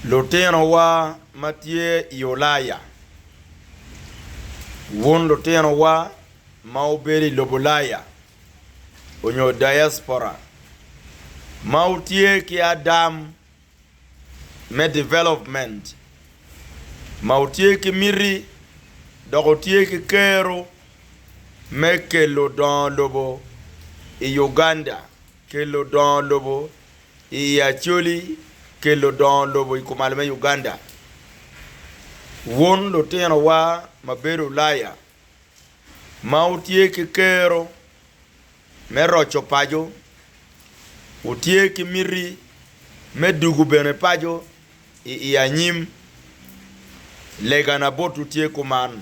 Luteno wa matie Yolaya. Won luteno wa mauberi Lobolaya. Onyo diaspora. Mautie ki Adam me development. Mautie ki miri. Dogotie ki kero. Me kelo don lobo. I Uganda. Kelo don lobo. I Acholi. Kelo don lobo i kumalme Uganda. Won luteno wa maberu laya. Mautie ki kero. Me rocho pajo. Utie ki miri. Me dugu bene pajo. I anyim. Lega na botu tie kuman.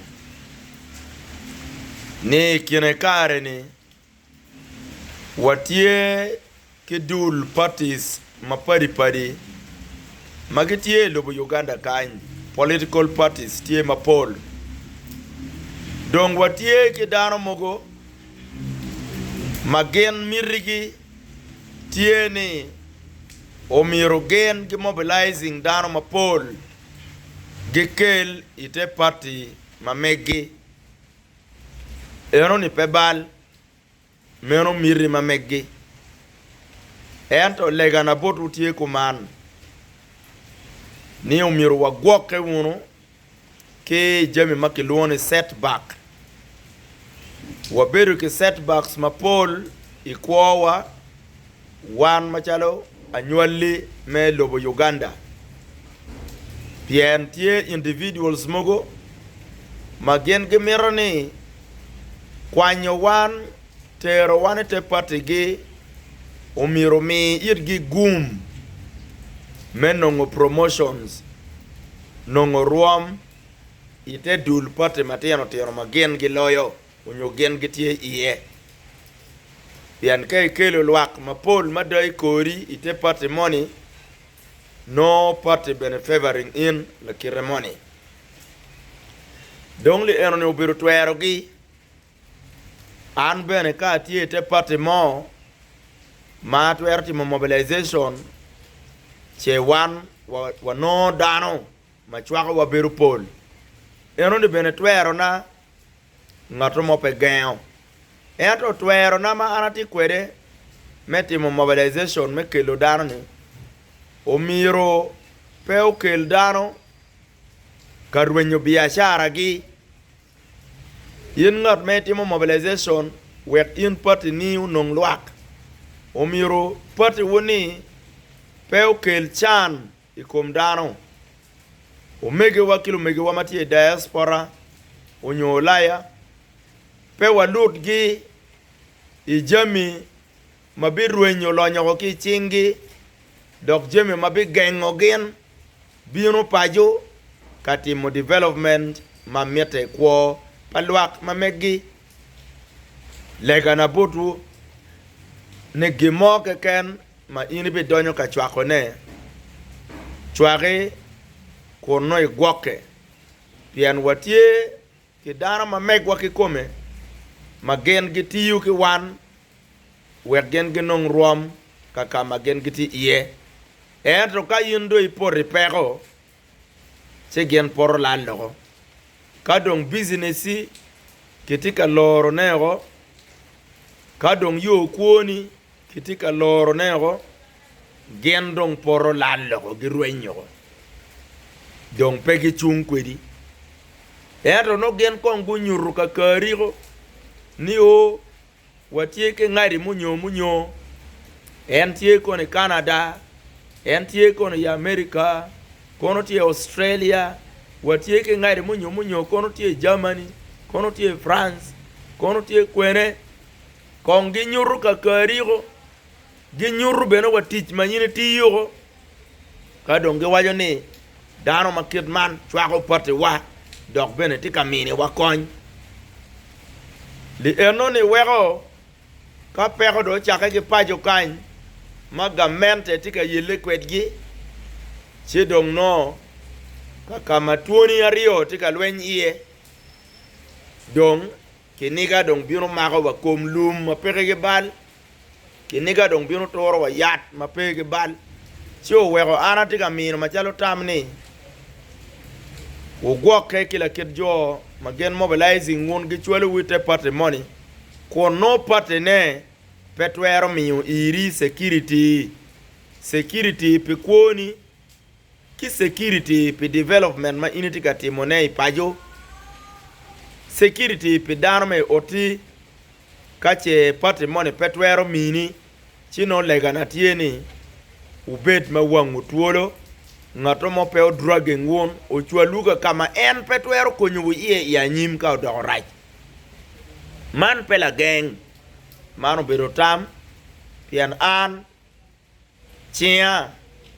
Ni kine kare ni. Watie ki dul parties mapari pari. Magitie lobo Uganda kany. Political parties tie mapol. Dong watie ki dano mogo. Magen mirigi. Tie ni. Omiro gen ki mobilizing dano mapol. Gikel ite party mamegi. Eno ni pebal. Meno miri mamegi. Ento lega na botu tie kuman. Ni umiru wa gwoke wunu. Ke jemi makiluone setback. Waberu ki setbacks mapol. Ikwawa. Wan machalo. Annually me lobo Uganda. Pien tie individuals mogo. Magen gemiro ni. Kwanyo wan. Tero wane te patigi. Umiro mi irgi gum. Men nongo promotions. Nongo ruam. Ite dul pati matiano tero magen giloyo. Unyo gen gitie iye. Pian kay kelo luak mapol madai kori ite pati money. No party been favoring in la ceremony. Dongli eno ne ubiru tuerogi. An bene ka tie te party mo. Ma tuerti mo mobilization. Che wan wa no dano. Ma chwaka wa biru pol. Eno ne bene tuero na. Ngato mo pe gao. Ento tuero na ma anati kwede. Meti mo mobilization me kelo dano ni. Omiro peu kel dano karwenyo biashara gi yin ngat metimo mobilization wek in party ni unong luak. Omiro party woni peu kel chan ikom dano. Omege wa mati diaspora onyo Ulaya pewa lut gi ijami mabirwenyo lonyo ki chingi. Dok jeme mabi gengo gen bino pajo kati mo development ma mete kwa paluak mamegi lega na botu ne gimo ken ma inibe donyo ka chwako ne chware kono igwoke pian watie ki dara ma megwa ki kome ma gen gitiyu ki wan wek gen ginong ruam kaka ma gen giti iye. Entro ka yindo ipori pego. Se gen poro lalo. Kadong businessi. Kitika loro nego. Kadong yo kuoni. Kitika loro nego. Gen dong poro lalo. Giruenyo. Dong pegi chung kwedi. Entro no gen kongu nyuru kakarigo. Ni o. Watie ke ngari munyo. Entie kone Canada. Entie kono ya America, kono tie Australia, watie ke ngari munyo, kono tie Germany, kono tie France, kono tie kwene, kong ginyuru kakarigo, ginyuru beno watich manyine tiyo, kadonge wajo ni, dano makid man, chwako pati wa, dok bene tika mini wakony. Li eno ni wego, ka peko do chake ki pajo kany, magamente tika yele kwedgi chidong no kaka matuoni ario tika lweny iye dong kiniga dong biro mago wa kom lum mapege bal kiniga dong biro toro wa yat mapege bal Chio wego ana tiga mino machalo tamni. Ugwok ke kila kid jo magen mobilizing won gi chwele wite party money. Ko no party ne petwero miyo iri security. Security pe kwoni ki security pe development ma initi ka timone ipajo. Security pe dano me oti kache party money petwero mini chino lega na tieni ubet ma wangu tuolo ngato mo peo drug ngun ochwa luga kama en petwero konyu iye ya nyim ka do right man pela gang mano bero tam pian an chia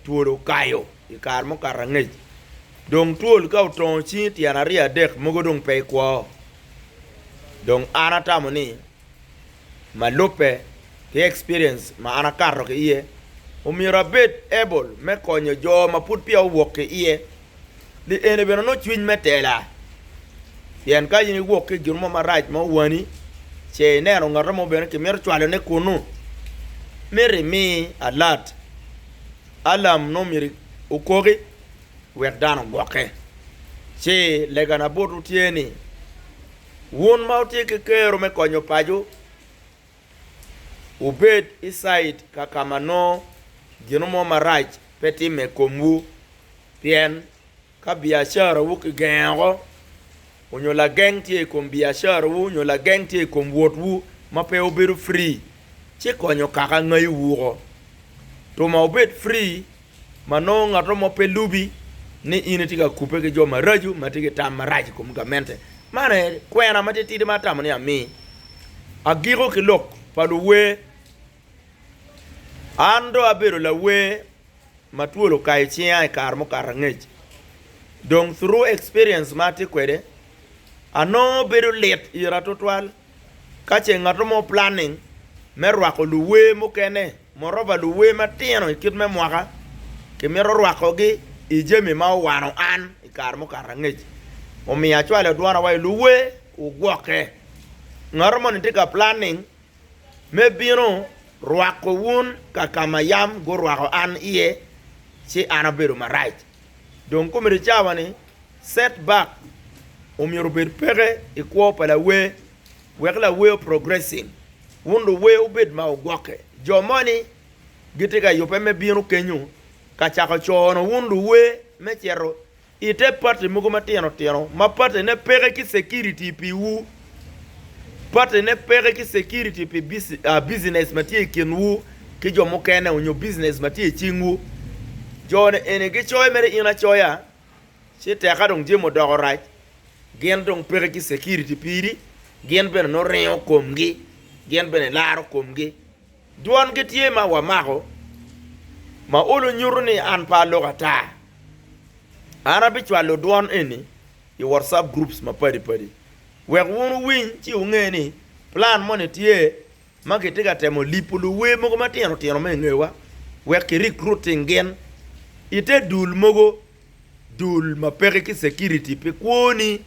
tuolo kayo ikar mo karangej dong tuol ka uton chi tiana ria dek mogo dong pe kwa dong ana tamoni malope ke experience ma ana karro ke iye umira bet able me konyo jo ma put pia wok ke iye li ene beno no chwin metela yen ka yini wok ke jurmo ma right ma wani che ne ro ngaro mo beno ke mer chwalo ne kunu mere mi alat alam no miri ukogi wer dano goke che lega na botu tieni won mauti ke kero me konyo pajo ubed inside kakamano ginomo maraj peti me komu pien ka biashara wuki gengo unyola geng tie kom biashara wu unyola geng tie kom wotwu mape oberu free che konyo kaka ngai wugo to ma ubed free mano ngato mo pe lubi ni initi ka kupe ke jo maraju matike tam maraj kom gamente mane kwena matiti de matam ni ami agiro ke lok paluwe ando abero la we matuolo kai chia e karmo karangej dong through experience mati kwede ano bero let ira total kache ngato mo planning merwako luwe mukene moroba luwe matino ikit me mwaka ke mero rwako gi ijemi ma wano an e karmo karangej omi achwale dwana wa luwe ugwoke ngarmo ntika planning me bino rwako wun kakama yam go rwako an iye chi anabero ma right donc comme le chavani setback umiro ber pere ikwo pala we la we progressing wundo we ubed ma ogwoke jo money gitika yope me binu kenyu kachaka chono wundo we me chero ite party mugo matino tino ma party ne pere ki security pi wu party ne pere ki security pi business matie kinwu ki jo mokene onyo business matie chingu jone ene ge choy mere ina choya chete akadong jemo dogo right gen dong pere ki security piri gen ben no reo komgi gen ben laro komgi duan ge tie ma wa mago ma olo nyuruni an pa logata arabi chwalo duan eni i WhatsApp groups ma padi we wonu win chi ungeni plan money tie magitega temo lipulu we mogo matino tino mengewa we ki recruiting gen ite dul mogo dul mapere ki security pe kwoni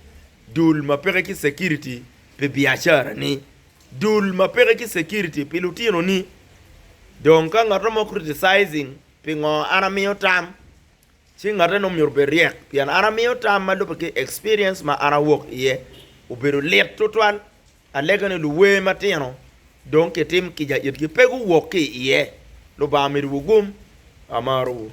dul mapere ki security pe biashara ni dul mapere ki security pe lutino ni donc ngato mo criticizing pe ngo anamiyo tam chi ngate no myor beriek pian anamiyo tam ma do ke experience ma ana work ye ubero let total alegane luwe matino donc etim kija yit ki pegu work ye lo ba mi wugum amaru